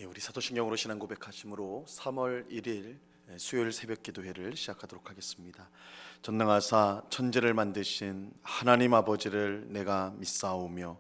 우리 사도신경으로 신앙 고백하심으로 3월 1일 수요일 새벽 기도회를 시작하도록 하겠습니다. 전능하사 천지를 만드신 하나님 아버지를 내가 믿사오며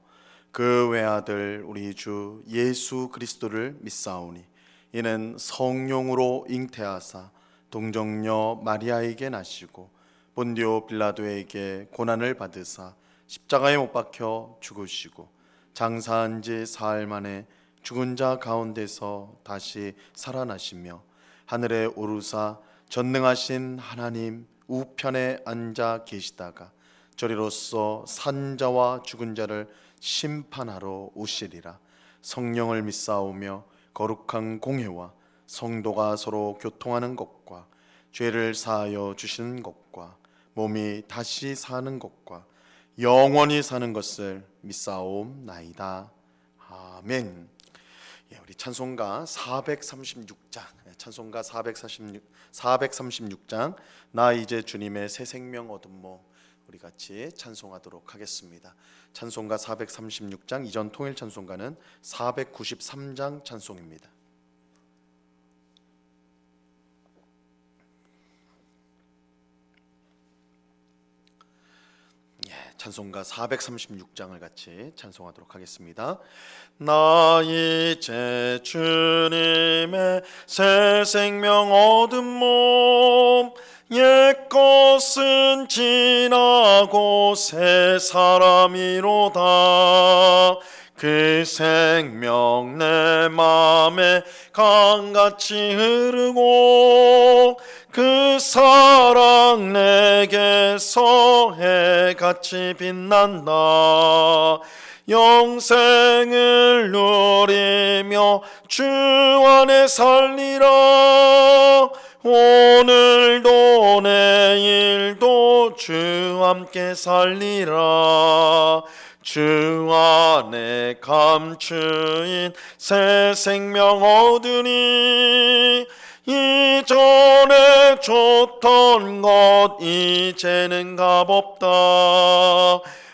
그 외아들 우리 주 예수 그리스도를 믿사오니 이는 성령으로 잉태하사 동정녀 마리아에게 나시고 본디오 빌라도에게 고난을 받으사 십자가에 못 박혀 죽으시고 장사한 지 사흘 만에 죽은 자 가운데서 다시 살아나시며 하늘에 오르사 전능하신 하나님 우편에 앉아 계시다가 저리로서 산 자와 죽은 자를 심판하러 오시리라. 성령을 믿사오며 거룩한 공회와 성도가 서로 교통하는 것과 죄를 사하여 주시는 것과 몸이 다시 사는 것과 영원히 사는 것을 믿사옵나이다. 아멘. 우리 찬송가 436장, 찬송가 436장 나 이제 주님의 새 생명 얻은 몸, 우리 같이 찬송하도록 하겠습니다. 찬송가 436장, 이전 통일 찬송가는 493장 찬송입니다. 찬송가 436장을 같이 찬송하도록 하겠습니다. 나 이제 주님의 새 생명 얻은 몸, 옛 것은 지나고 새 사람이로다. 그 생명 내 맘에 강같이 흐르고 그 사랑 내게서 해같이 빛난다. 영생을 누리며 주 안에 살리라. 오늘도 내일도 주 함께 살리라. 주 안에 감추인 새 생명 얻으니 이전에 줬던 것 이제는 값없다.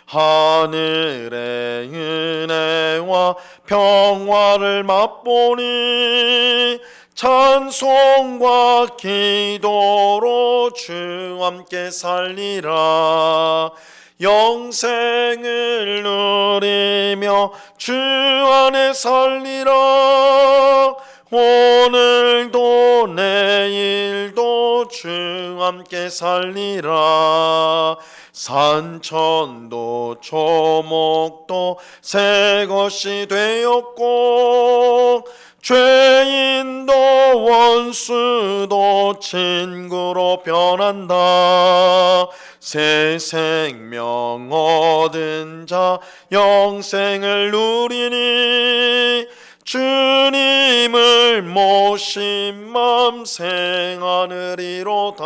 하늘의 은혜와 평화를 맛보니 찬송과 기도로 주 함께 살리라. 영생을 누리며 주 안에 살리라. 오늘도 내일도 주 함께 살리라. 산천도 초목도 새 것이 되었고 죄인도 원수도 친구로 변한다. 새 생명 얻은 자 영생을 누리니 주님을 모신 맘 생하느리로다.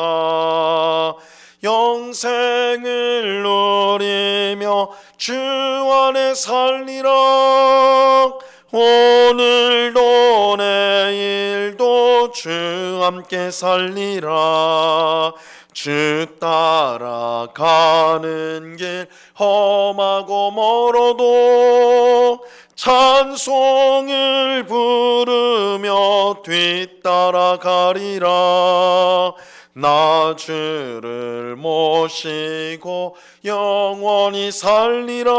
영생을 누리며 주 안에 살리라. 오늘도 내일도 주 함께 살리라. 주 따라가는 길 험하고 멀어도 찬송을 부르며 뒤따라가리라. 나 주를 모시고 영원히 살리라.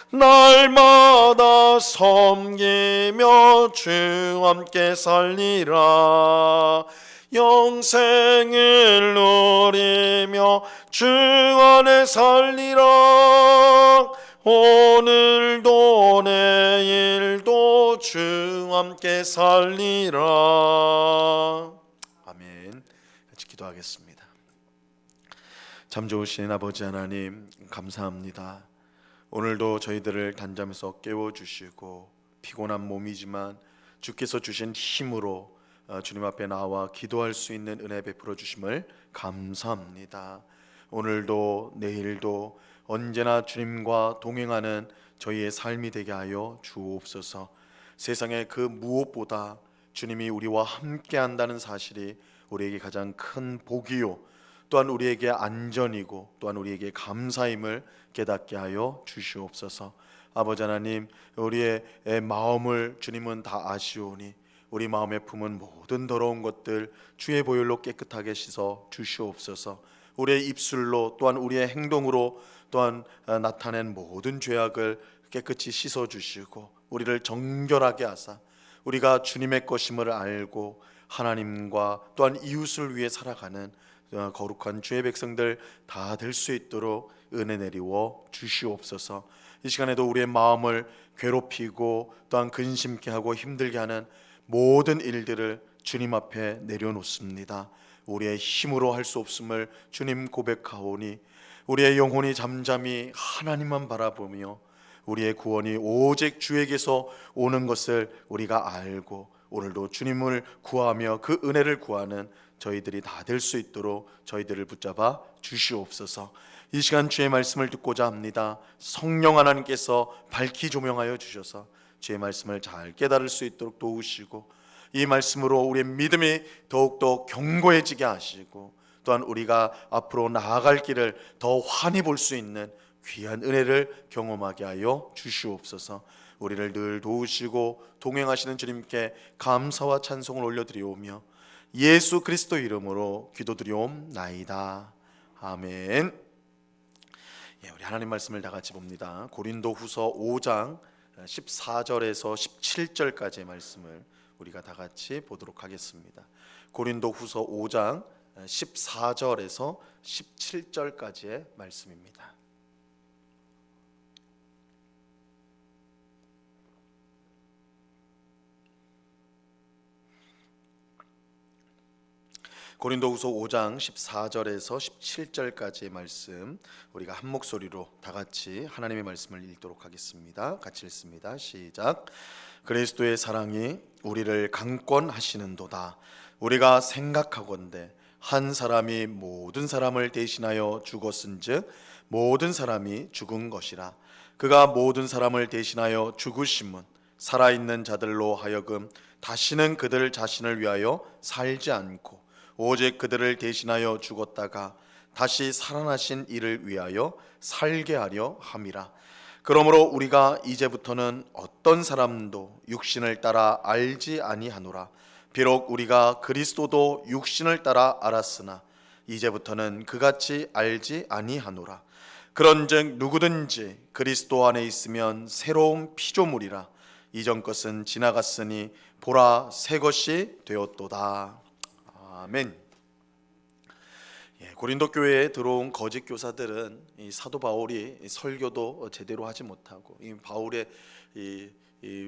날마다 섬기며 주 함께 살리라. 영생을 누리며 주 안에 살리라. 오늘도 내일도 주 함께 살리라. 아멘. 같이 기도하겠습니다. 참 좋으신 아버지 하나님 감사합니다. 오늘도 저희들을 단잠에서 깨워주시고 피곤한 몸이지만 주께서 주신 힘으로 주님 앞에 나와 기도할 수 있는 은혜 베풀어 주심을 감사합니다. 오늘도 내일도 언제나 주님과 동행하는 저희의 삶이 되게 하여 주옵소서. 세상의 그 무엇보다 주님이 우리와 함께 한다는 사실이 우리에게 가장 큰 복이요 또한 우리에게 안전이고 또한 우리에게 감사임을 깨닫게 하여 주시옵소서. 아버지 하나님, 우리의 마음을 주님은 다 아시오니 우리 마음에 품은 모든 더러운 것들 주의 보혈로 깨끗하게 씻어 주시옵소서. 우리의 입술로 또한 우리의 행동으로 또한 나타낸 모든 죄악을 깨끗이 씻어 주시고 우리를 정결하게 하사 우리가 주님의 것임을 알고 하나님과 또한 이웃을 위해 살아가는 거룩한 주의 백성들 다 될 수 있도록 은혜 내리워 주시옵소서. 이 시간에도 우리의 마음을 괴롭히고 또한 근심케 하고 힘들게 하는 모든 일들을 주님 앞에 내려놓습니다. 우리의 힘으로 할 수 없음을 주님 고백하오니 우리의 영혼이 잠잠히 하나님만 바라보며 우리의 구원이 오직 주에게서 오는 것을 우리가 알고 오늘도 주님을 구하며 그 은혜를 구하는 저희들이 다 될 수 있도록 저희들을 붙잡아 주시옵소서. 이 시간 주의 말씀을 듣고자 합니다. 성령 하나님께서 밝히 조명하여 주셔서 주의 말씀을 잘 깨달을 수 있도록 도우시고 이 말씀으로 우리의 믿음이 더욱더 견고해지게 하시고 또한 우리가 앞으로 나아갈 길을 더 환히 볼 수 있는 귀한 은혜를 경험하게 하여 주시옵소서. 우리를 늘 도우시고 동행하시는 주님께 감사와 찬송을 올려드리오며 예수 그리스도 이름으로 기도드리옵나이다. 아멘. 우리 하나님 말씀을 다 같이 봅니다. 고린도후서 5장 14절에서 17절까지의 말씀을 우리가 다 같이 보도록 하겠습니다. 고린도후서 5장 14절에서 17절까지의 말씀입니다. 고린도후서 5장 14절에서 17절까지의 말씀 우리가 한 목소리로 다 같이 하나님의 말씀을 읽도록 하겠습니다. 같이 읽습니다. 시작. 그리스도의 사랑이 우리를 강권하시는도다. 우리가 생각하건대 한 사람이 모든 사람을 대신하여 죽었은즉 모든 사람이 죽은 것이라. 그가 모든 사람을 대신하여 죽으심은 살아있는 자들로 하여금 다시는 그들 자신을 위하여 살지 않고 오직 그들을 대신하여 죽었다가 다시 살아나신 이를 위하여 살게 하려 함이라. 그러므로 우리가 이제부터는 어떤 사람도 육신을 따라 알지 아니하노라. 비록 우리가 그리스도도 육신을 따라 알았으나 이제부터는 그같이 알지 아니하노라. 그런즉 누구든지 그리스도 안에 있으면 새로운 피조물이라. 이전 것은 지나갔으니 보라 새 것이 되었도다. 아멘. 고린도 교회에 들어온 거짓 교사들은 이 사도 바울이 설교도 제대로 하지 못하고 이 바울의 이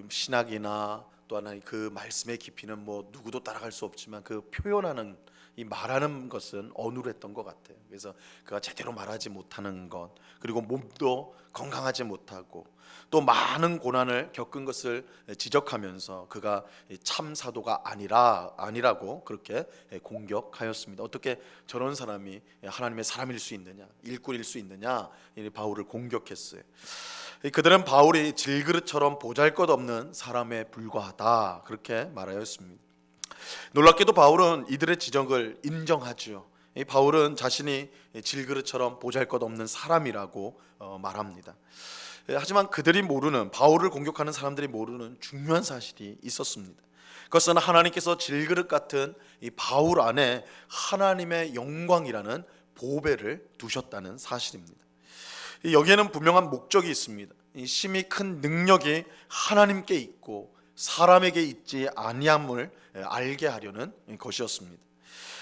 신학이나 또 하나 그 말씀의 깊이는 뭐 누구도 따라갈 수 없지만 그 표현하는 이 말하는 것은 어눌했던 것 같아요. 그래서 그가 제대로 말하지 못하는 것, 그리고 몸도 건강하지 못하고 또 많은 고난을 겪은 것을 지적하면서 그가 참 사도가 아니라고 그렇게 공격하였습니다. 어떻게 저런 사람이 하나님의 사람일 수 있느냐, 일꾼일 수 있느냐, 바울을 공격했어요. 그들은 바울이 질그릇처럼 보잘것없는 사람에 불과하다 그렇게 말하였습니다. 놀랍게도 바울은 이들의 지적을 인정하죠. 바울은 자신이 질그릇처럼 보잘것없는 사람이라고 말합니다. 하지만 그들이 모르는, 바울을 공격하는 사람들이 모르는 중요한 사실이 있었습니다. 그것은 하나님께서 질그릇 같은 이 바울 안에 하나님의 영광이라는 보배를 두셨다는 사실입니다. 여기에는 분명한 목적이 있습니다. 이 심히 큰 능력이 하나님께 있고 사람에게 있지 아니함을 알게 하려는 것이었습니다.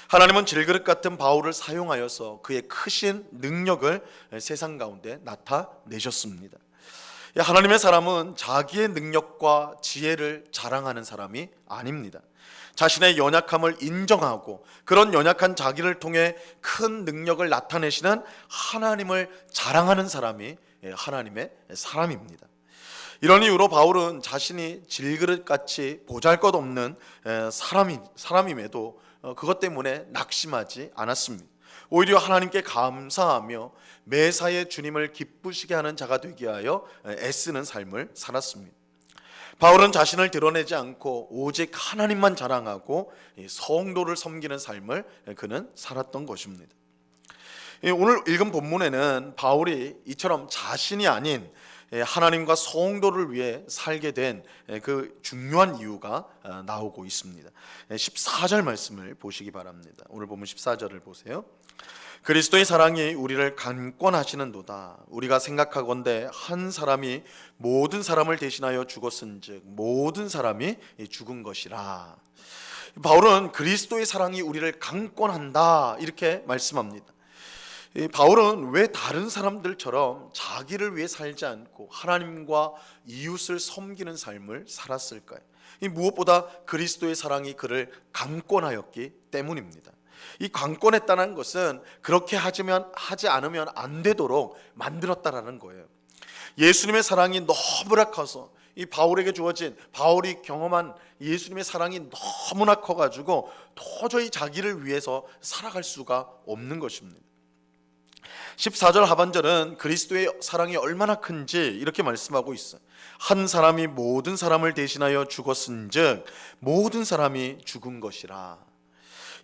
하나님은 질그릇 같은 바울을 사용하여서 그의 크신 능력을 세상 가운데 나타내셨습니다. 하나님의 사람은 자기의 능력과 지혜를 자랑하는 사람이 아닙니다. 자신의 연약함을 인정하고 그런 연약한 자기를 통해 큰 능력을 나타내시는 하나님을 자랑하는 사람이 하나님의 사람입니다. 이런 이유로 바울은 자신이 질그릇같이 보잘것없는 사람임에도 그것 때문에 낙심하지 않았습니다. 오히려 하나님께 감사하며 매사에 주님을 기쁘시게 하는 자가 되게 하여 애쓰는 삶을 살았습니다. 바울은 자신을 드러내지 않고 오직 하나님만 자랑하고 성도를 섬기는 삶을 그는 살았던 것입니다. 오늘 읽은 본문에는 바울이 이처럼 자신이 아닌 하나님과 성도를 위해 살게 된 그 중요한 이유가 나오고 있습니다. 14절 말씀을 보시기 바랍니다. 오늘 보면 14절을 보세요. 그리스도의 사랑이 우리를 강권하시는도다. 우리가 생각하건대 한 사람이 모든 사람을 대신하여 죽었은즉 모든 사람이 죽은 것이라. 바울은 그리스도의 사랑이 우리를 강권한다 이렇게 말씀합니다. 바울은 왜 다른 사람들처럼 자기를 위해 살지 않고 하나님과 이웃을 섬기는 삶을 살았을까요? 무엇보다 그리스도의 사랑이 그를 강권하였기 때문입니다. 이 강권했다는 것은 그렇게 하지 않으면 안 되도록 만들었다라는 거예요. 예수님의 사랑이 너무나 커서 이 바울에게 주어진, 바울이 경험한 예수님의 사랑이 너무나 커가지고 도저히 자기를 위해서 살아갈 수가 없는 것입니다. 14절 하반절은 그리스도의 사랑이 얼마나 큰지 이렇게 말씀하고 있어요. 한 사람이 모든 사람을 대신하여 죽었은즉 모든 사람이 죽은 것이라.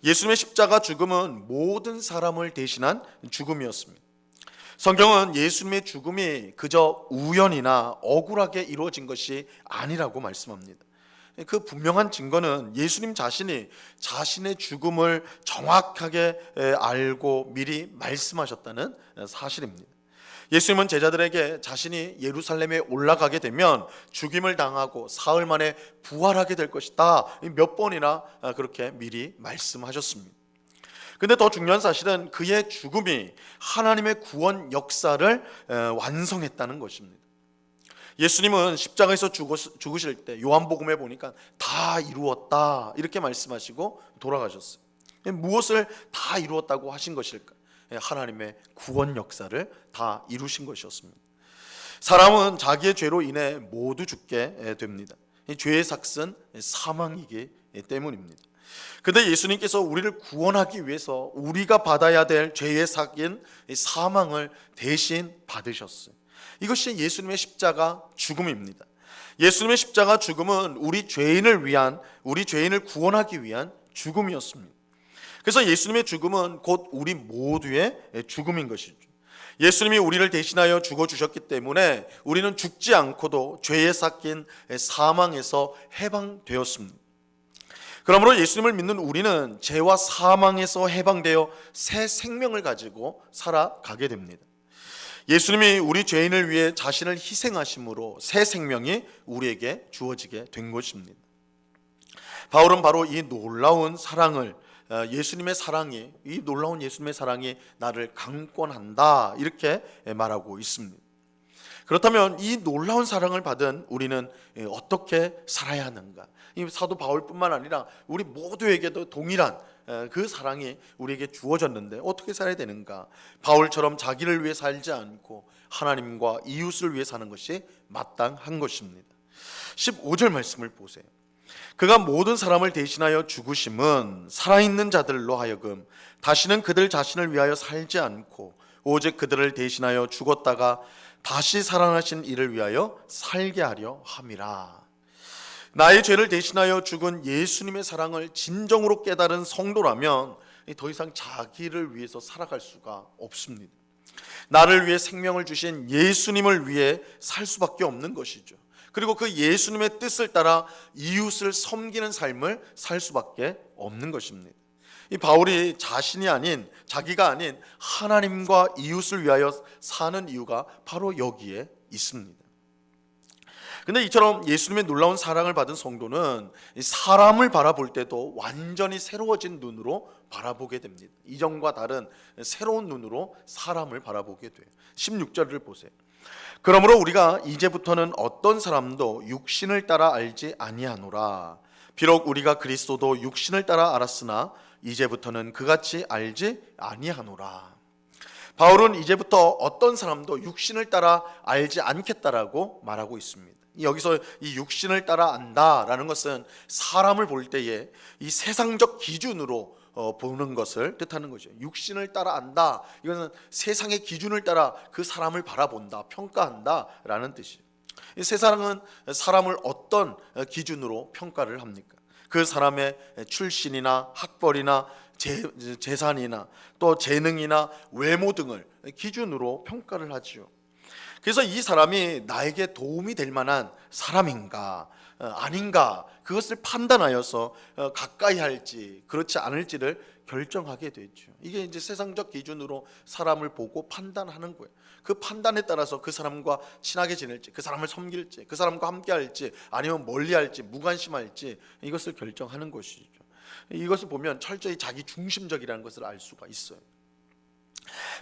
예수님의 십자가 죽음은 모든 사람을 대신한 죽음이었습니다. 성경은 예수님의 죽음이 그저 우연이나 억울하게 이루어진 것이 아니라고 말씀합니다. 그 분명한 증거는 예수님 자신이 자신의 죽음을 정확하게 알고 미리 말씀하셨다는 사실입니다. 예수님은 제자들에게 자신이 예루살렘에 올라가게 되면 죽임을 당하고 사흘 만에 부활하게 될 것이다 몇 번이나 그렇게 미리 말씀하셨습니다. 근데 더 중요한 사실은 그의 죽음이 하나님의 구원 역사를 완성했다는 것입니다. 예수님은 십자가에서 죽으실 때 요한복음에 보니까 다 이루었다 이렇게 말씀하시고 돌아가셨어요. 무엇을 다 이루었다고 하신 것일까? 하나님의 구원 역사를 다 이루신 것이었습니다. 사람은 자기의 죄로 인해 모두 죽게 됩니다. 죄의 삭은 사망이기 때문입니다. 근데 예수님께서 우리를 구원하기 위해서 우리가 받아야 될 죄의 삭인 사망을 대신 받으셨어요. 이것이 예수님의 십자가 죽음입니다. 예수님의 십자가 죽음은 우리 죄인을 구원하기 위한 죽음이었습니다. 그래서 예수님의 죽음은 곧 우리 모두의 죽음인 것이죠. 예수님이 우리를 대신하여 죽어주셨기 때문에 우리는 죽지 않고도 죄에 삭힌 사망에서 해방되었습니다. 그러므로 예수님을 믿는 우리는 죄와 사망에서 해방되어 새 생명을 가지고 살아가게 됩니다. 예수님이 우리 죄인을 위해 자신을 희생하심으로 새 생명이 우리에게 주어지게 된 것입니다. 바울은 바로 이 놀라운 사랑을 이 놀라운 예수님의 사랑이 나를 강권한다 이렇게 말하고 있습니다. 그렇다면 이 놀라운 사랑을 받은 우리는 어떻게 살아야 하는가? 이 사도 바울뿐만 아니라 우리 모두에게도 동일한 그 사랑이 우리에게 주어졌는데 어떻게 살아야 되는가? 바울처럼 자기를 위해 살지 않고 하나님과 이웃을 위해 사는 것이 마땅한 것입니다. 15절 말씀을 보세요. 그가 모든 사람을 대신하여 죽으심은 살아있는 자들로 하여금 다시는 그들 자신을 위하여 살지 않고 오직 그들을 대신하여 죽었다가 다시 살아나신 이를 위하여 살게 하려 함이라. 나의 죄를 대신하여 죽은 예수님의 사랑을 진정으로 깨달은 성도라면 더 이상 자기를 위해서 살아갈 수가 없습니다. 나를 위해 생명을 주신 예수님을 위해 살 수밖에 없는 것이죠. 그리고 그 예수님의 뜻을 따라 이웃을 섬기는 삶을 살 수밖에 없는 것입니다. 이 바울이 자기가 아닌 하나님과 이웃을 위하여 사는 이유가 바로 여기에 있습니다. 근데 이처럼 예수님의 놀라운 사랑을 받은 성도는 사람을 바라볼 때도 완전히 새로워진 눈으로 바라보게 됩니다. 이전과 다른 새로운 눈으로 사람을 바라보게 돼요. 16절을 보세요. 그러므로 우리가 이제부터는 어떤 사람도 육신을 따라 알지 아니하노라. 비록 우리가 그리스도도 육신을 따라 알았으나 이제부터는 그같이 알지 아니하노라. 바울은 이제부터 어떤 사람도 육신을 따라 알지 않겠다라고 말하고 있습니다. 여기서 이 육신을 따라 안다라는 것은 사람을 볼 때에 이 세상적 기준으로 보는 것을 뜻하는 거죠. 육신을 따라 안다. 이것은 세상의 기준을 따라 그 사람을 바라본다, 평가한다라는 뜻이에요. 이 세상은 사람을 어떤 기준으로 평가를 합니까? 그 사람의 출신이나 학벌이나 재산이나 또 재능이나 외모 등을 기준으로 평가를 하지요. 그래서 이 사람이 나에게 도움이 될 만한 사람인가 아닌가, 그것을 판단하여서 가까이 할지 그렇지 않을지를 결정하게 되죠. 이게 이제 세상적 기준으로 사람을 보고 판단하는 거예요. 그 판단에 따라서 그 사람과 친하게 지낼지, 그 사람을 섬길지, 그 사람과 함께 할지, 아니면 멀리할지, 무관심할지, 이것을 결정하는 것이죠. 이것을 보면 철저히 자기 중심적이라는 것을 알 수가 있어요.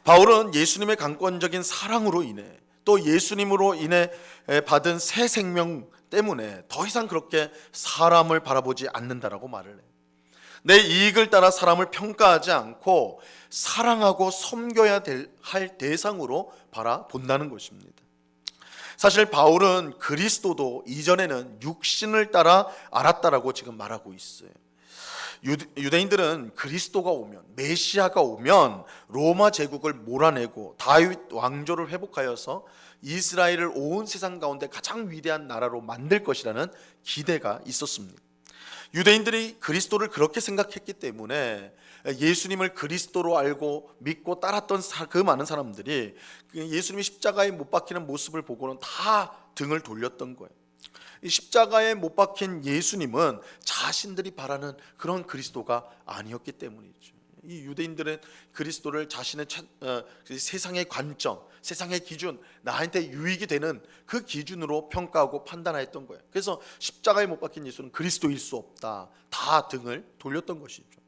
바울은 예수님의 강권적인 사랑으로 인해, 또 예수님으로 인해 받은 새 생명 때문에 더 이상 그렇게 사람을 바라보지 않는다라고 말을 해요. 내 이익을 따라 사람을 평가하지 않고 사랑하고 섬겨야 할 대상으로 바라본다는 것입니다. 사실 바울은 그리스도도 이전에는 육신을 따라 알았다라고 지금 말하고 있어요. 유대인들은 그리스도가 오면, 메시아가 오면 로마 제국을 몰아내고 다윗 왕조를 회복하여서 이스라엘을 온 세상 가운데 가장 위대한 나라로 만들 것이라는 기대가 있었습니다. 유대인들이 그리스도를 그렇게 생각했기 때문에 예수님을 그리스도로 알고 믿고 따랐던 그 많은 사람들이 예수님이 십자가에 못 박히는 모습을 보고는 다 등을 돌렸던 거예요. 이 십자가에 못 박힌 예수님은 자신들이 바라는 그런 그리스도가 아니었기 때문이죠. 이 유대인들은 그리스도를 자신의 세상의 관점, 세상의 기준, 나한테 유익이 되는 그 기준으로 평가하고 판단했던 거예요. 그래서 십자가에 못 박힌 예수는 그리스도일 수 없다, 다 등을 돌렸던 것이죠.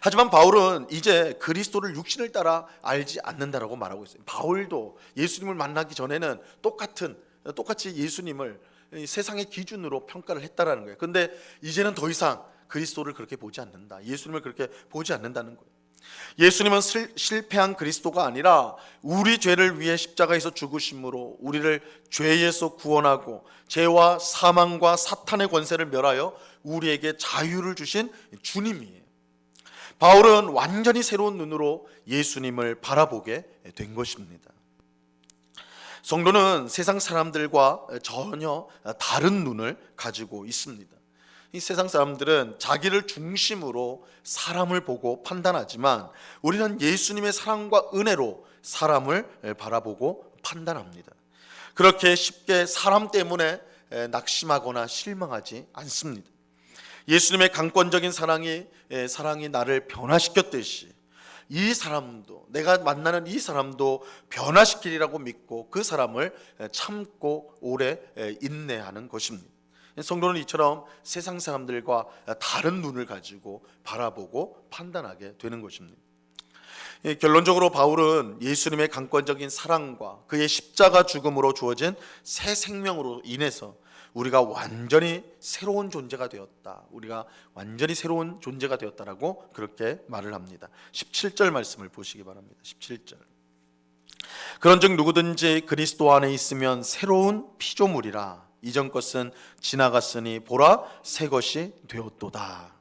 하지만 바울은 이제 그리스도를 육신을 따라 알지 않는다라고 말하고 있어요. 바울도 예수님을 만나기 전에는 똑같이 예수님을 세상의 기준으로 평가를 했다라는 거예요. 그런데 이제는 더 이상 그리스도를 그렇게 보지 않는다, 예수님을 그렇게 보지 않는다는 거예요. 예수님은 실패한 그리스도가 아니라 우리 죄를 위해 십자가에서 죽으심으로 우리를 죄에서 구원하고 죄와 사망과 사탄의 권세를 멸하여 우리에게 자유를 주신 주님이에요. 바울은 완전히 새로운 눈으로 예수님을 바라보게 된 것입니다. 성도는 세상 사람들과 전혀 다른 눈을 가지고 있습니다. 이 세상 사람들은 자기를 중심으로 사람을 보고 판단하지만 우리는 예수님의 사랑과 은혜로 사람을 바라보고 판단합니다. 그렇게 쉽게 사람 때문에 낙심하거나 실망하지 않습니다. 예수님의 강권적인 사랑이 나를 변화시켰듯이 이 사람도, 내가 만나는 이 사람도 변화시키리라고 믿고 그 사람을 참고 오래 인내하는 것입니다. 성도는 이처럼 세상 사람들과 다른 눈을 가지고 바라보고 판단하게 되는 것입니다. 결론적으로 바울은 예수님의 강권적인 사랑과 그의 십자가 죽음으로 주어진 새 생명으로 인해서 우리가 완전히 새로운 존재가 되었다, 우리가 완전히 새로운 존재가 되었다라고 그렇게 말을 합니다. 17절 말씀을 보시기 바랍니다. 17절. 그런즉 누구든지 그리스도 안에 있으면 새로운 피조물이라, 이전 것은 지나갔으니 보라 새 것이 되었도다.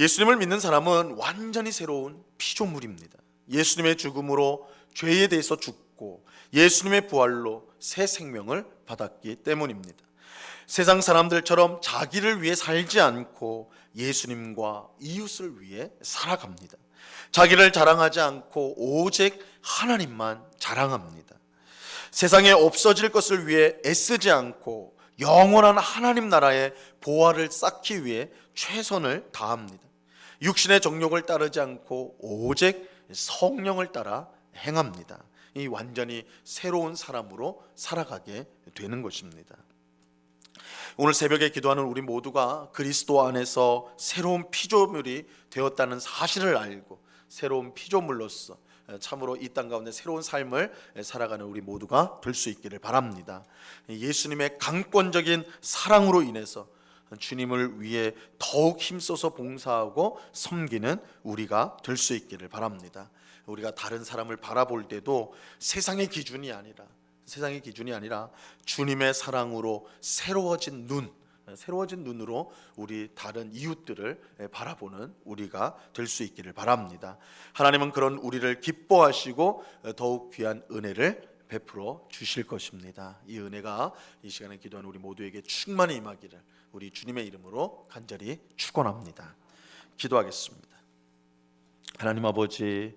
예수님을 믿는 사람은 완전히 새로운 피조물입니다. 예수님의 죽음으로 죄에 대해서 죽고 예수님의 부활로 새 생명을 받았기 때문입니다. 세상 사람들처럼 자기를 위해 살지 않고 예수님과 이웃을 위해 살아갑니다. 자기를 자랑하지 않고 오직 하나님만 자랑합니다. 세상에 없어질 것을 위해 애쓰지 않고 영원한 하나님 나라의 보화를 쌓기 위해 최선을 다합니다. 육신의 정욕을 따르지 않고 오직 성령을 따라 행합니다. 이 완전히 새로운 사람으로 살아가게 되는 것입니다. 오늘 새벽에 기도하는 우리 모두가 그리스도 안에서 새로운 피조물이 되었다는 사실을 알고 새로운 피조물로서 참으로 이 땅 가운데 새로운 삶을 살아가는 우리 모두가 될 수 있기를 바랍니다. 예수님의 강권적인 사랑으로 인해서 주님을 위해 더욱 힘써서 봉사하고 섬기는 우리가 될 수 있기를 바랍니다. 우리가 다른 사람을 바라볼 때도 세상의 기준이 아니라 주님의 사랑으로 새로워진 눈으로 우리 다른 이웃들을 바라보는 우리가 될 수 있기를 바랍니다. 하나님은 그런 우리를 기뻐하시고 더욱 귀한 은혜를 베풀어 주실 것입니다. 이 은혜가 이 시간에 기도하는 우리 모두에게 충만히 임하기를 우리 주님의 이름으로 간절히 축원합니다. 기도하겠습니다. 하나님 아버지,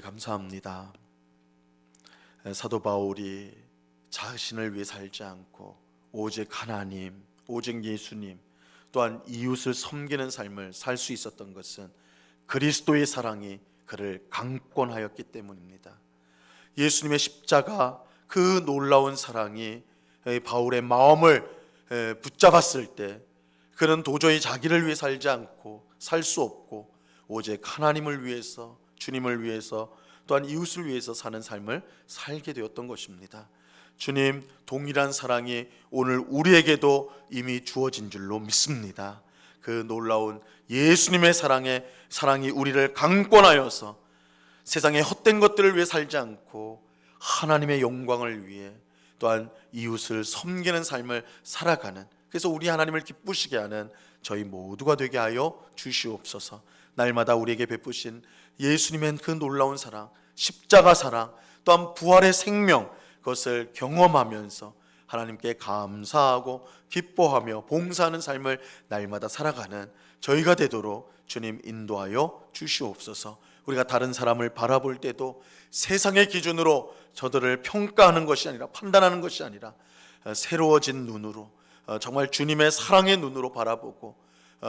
감사합니다. 사도 바울이 자신을 위해 살지 않고 오직 하나님, 오직 예수님, 또한 이웃을 섬기는 삶을 살 수 있었던 것은 그리스도의 사랑이 그를 강권하였기 때문입니다. 예수님의 십자가, 그 놀라운 사랑이 바울의 마음을 붙잡았을 때 그는 도저히 자기를 위해 살지 않고 살 수 없고 오직 하나님을 위해서, 주님을 위해서, 또한 이웃을 위해서 사는 삶을 살게 되었던 것입니다. 주님 동일한 사랑이 오늘 우리에게도 이미 주어진 줄로 믿습니다. 그 놀라운 예수님의 사랑이 우리를 강권하여서 세상의 헛된 것들을 위해 살지 않고 하나님의 영광을 위해, 또한 이웃을 섬기는 삶을 살아가는, 그래서 우리 하나님을 기쁘시게 하는 저희 모두가 되게 하여 주시옵소서. 날마다 우리에게 베푸신 예수님의 그 놀라운 사랑, 십자가 사랑, 또한 부활의 생명, 그것을 경험하면서 하나님께 감사하고 기뻐하며 봉사하는 삶을 날마다 살아가는 저희가 되도록 주님 인도하여 주시옵소서. 우리가 다른 사람을 바라볼 때도 세상의 기준으로 저들을 평가하는 것이 아니라, 판단하는 것이 아니라 새로워진 눈으로, 정말 주님의 사랑의 눈으로 바라보고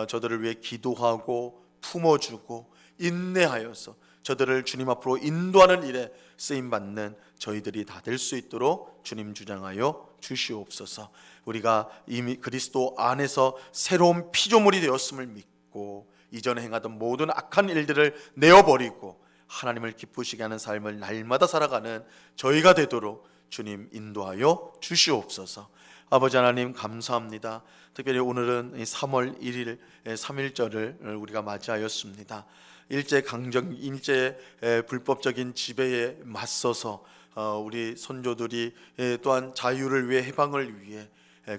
저들을 위해 기도하고 품어주고 인내하여서 저들을 주님 앞으로 인도하는 일에 쓰임받는 저희들이 다 될 수 있도록 주님 주장하여 주시옵소서. 우리가 이미 그리스도 안에서 새로운 피조물이 되었음을 믿고 이전에 행하던 모든 악한 일들을 내어버리고 하나님을 기쁘시게 하는 삶을 날마다 살아가는 저희가 되도록 주님 인도하여 주시옵소서. 아버지 하나님 감사합니다. 특별히 오늘은 3월 1일 3.1절을 우리가 맞이하였습니다. 일제 불법적인 지배에 맞서서 우리 선조들이 또한 자유를 위해, 해방을 위해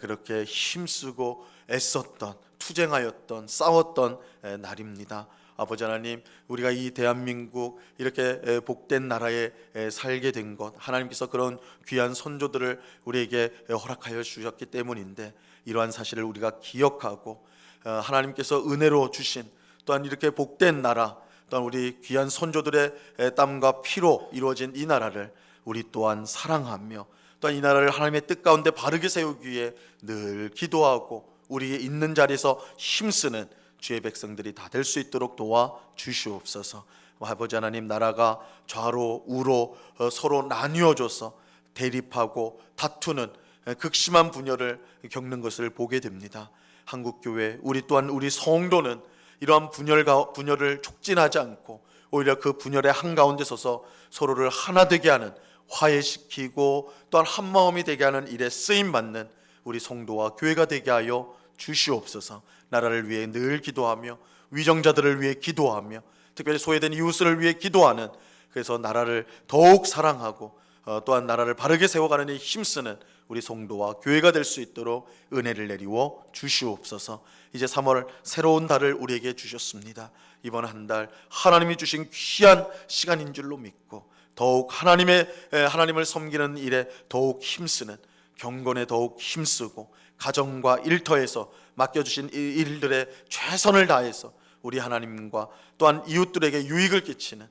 그렇게 힘쓰고 애썼던, 투쟁하였던, 싸웠던 날입니다. 아버지 하나님, 우리가 이 대한민국 이렇게 복된 나라에 살게 된 것, 하나님께서 그런 귀한 선조들을 우리에게 허락하여 주셨기 때문인데, 이러한 사실을 우리가 기억하고 하나님께서 은혜로 주신 또한 이렇게 복된 나라, 또한 우리 귀한 선조들의 땀과 피로 이루어진 이 나라를 우리 또한 사랑하며, 또한 이 나라를 하나님의 뜻 가운데 바르게 세우기 위해 늘 기도하고 우리 있는 자리에서 힘쓰는 주의 백성들이 다 될 수 있도록 도와 주시옵소서. 아버지 하나님, 나라가 좌로 우로 서로 나뉘어져서 대립하고 다투는 극심한 분열을 겪는 것을 보게 됩니다. 한국교회, 우리 또한 우리 성도는 이러한 분열을 촉진하지 않고 오히려 그 분열의 한가운데 서서 서로를 하나 되게 하는, 화해시키고 또한 한마음이 되게 하는 일에 쓰임받는 우리 성도와 교회가 되게 하여 주시옵소서. 나라를 위해 늘 기도하며 위정자들을 위해 기도하며 특별히 소외된 이웃을 위해 기도하는, 그래서 나라를 더욱 사랑하고 또한 나라를 바르게 세워가는 데 힘쓰는 우리 성도와 교회가 될 수 있도록 은혜를 내리워 주시옵소서. 이제 3월 새로운 달을 우리에게 주셨습니다. 이번 한 달 하나님이 주신 귀한 시간인 줄로 믿고 더욱 하나님을 섬기는 일에 더욱 힘쓰는, 경건에 더욱 힘쓰고 가정과 일터에서 맡겨주신 일들에 최선을 다해서 우리 하나님과 또한 이웃들에게 유익을 끼치는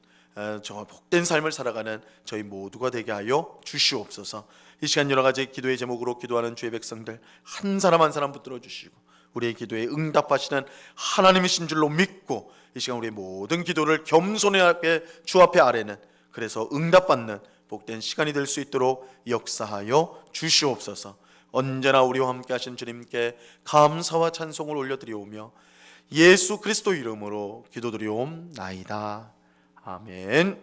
정말 복된 삶을 살아가는 저희 모두가 되게 하여 주시옵소서. 이 시간 여러 가지 기도의 제목으로 기도하는 주의 백성들 한 사람 한 사람 붙들어 주시고 우리의 기도에 응답하시는 하나님이신 줄로 믿고 이 시간 우리의 모든 기도를 겸손하게 주 앞에 아뢰는, 그래서 응답받는 복된 시간이 될 수 있도록 역사하여 주시옵소서. 언제나 우리와 함께 하신 주님께 감사와 찬송을 올려드리오며 예수 그리스도 이름으로 기도드리옵나이다. 아멘.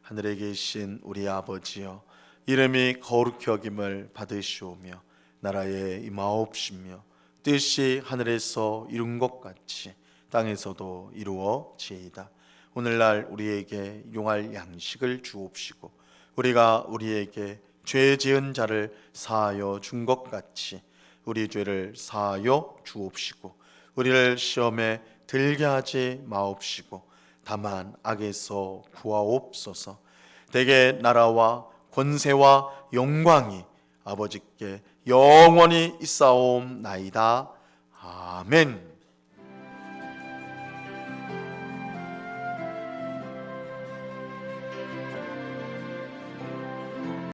하늘에 계신 우리 아버지여, 이름이 거룩히 여김을 받으시오며 나라에 임하옵시며 뜻이 하늘에서 이룬 것 같이 땅에서도 이루어지이다. 오늘날 우리에게 용할 양식을 주옵시고 우리가 우리에게 죄 지은 자를 사하여 준 것 같이 우리 죄를 사하여 주옵시고 우리를 시험에 들게 하지 마옵시고 다만 악에서 구하옵소서. 대개 나라와 권세와 영광이 아버지께 영원히 있사옵나이다. 아멘.